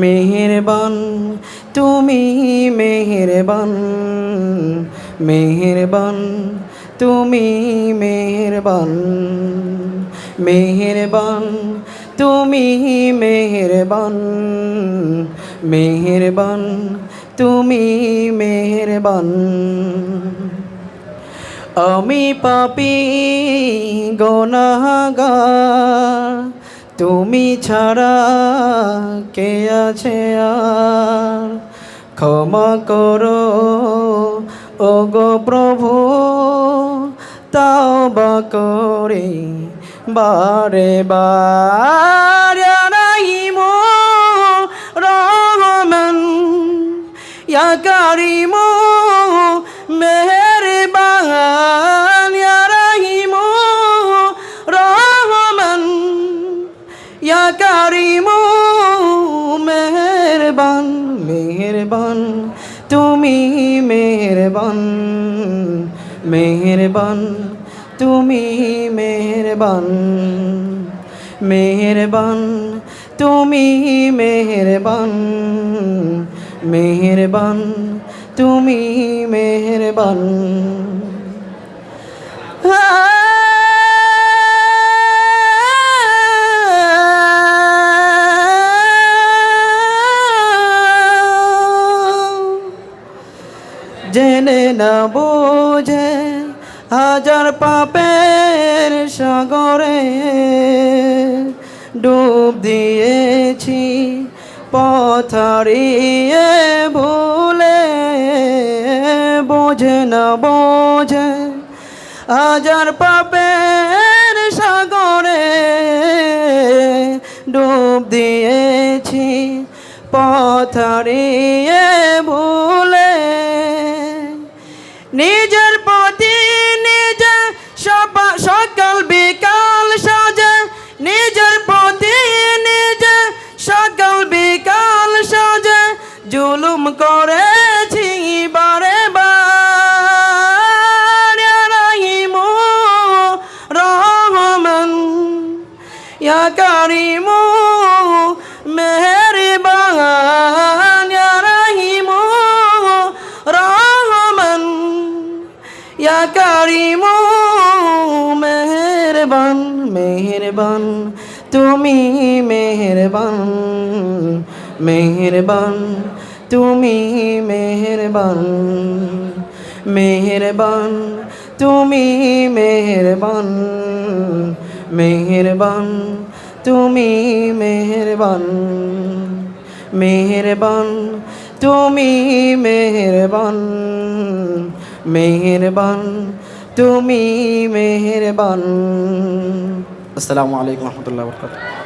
মেহেরবান তুমি মেহেরবান, মেহেরবান তুমি মেহেরবান, মেহেরবান তুমি মেহেরবান, মেহেরবান তুমি মেহেরবান। আমি পাপী গুনাহগার, তুমি ছাড়া কে আছে আর? ক্ষমা করো ওগো প্রভু, তাওবা করি বারে বার। ইয়া রাহিমু রহমান, ইয়া কারিমু মেহেরবান, ইয়া রাহিমু রহমান, ইয়া কারিমু মেহেরবান। মেহেরবান তুমি মেহেরবান, মেহেরবান তুমি মেহেরবান, মেহেরবান তুমি মেহেরবান, মেহেরবান তুমি মেহেরবান। জেনে না বোঝে হাজার পাপের সাগরে ডুব দিয়েছি, পথ হারিয়ে ভুলে। বোঝে না বোঝে হাজার পাপের সাগরে ডুব দিয়েছি, পথ হারিয়ে ভুলে। নিজের প্রতি নিজে সকাল বিকাল সাজে, নিজের প্রতি নিজে সকাল বিকাল সাজে জুলুম করেছি বারে বার। ইয়া রাহিমু রহমান, ইয়া কারিমু মেহেরবান, ইয়া রাহিমু রহমান, ইয়া কারিমু মেহেরবান। মেহেরবান তুমি মেহেরবান, মেহেরবান তুমি মেহেরবান, মেহেরবান তুমি মেহেরবান, মেহেরবান তুমি মেহেরবান, মেহেরবান তুমি মেহেরবান, মেহেরবান তুমি মেহেরবান। আসসালামু আলাইকুম ওয়া রাহমাতুল্লাহি ওয়া বারাকাতুহু।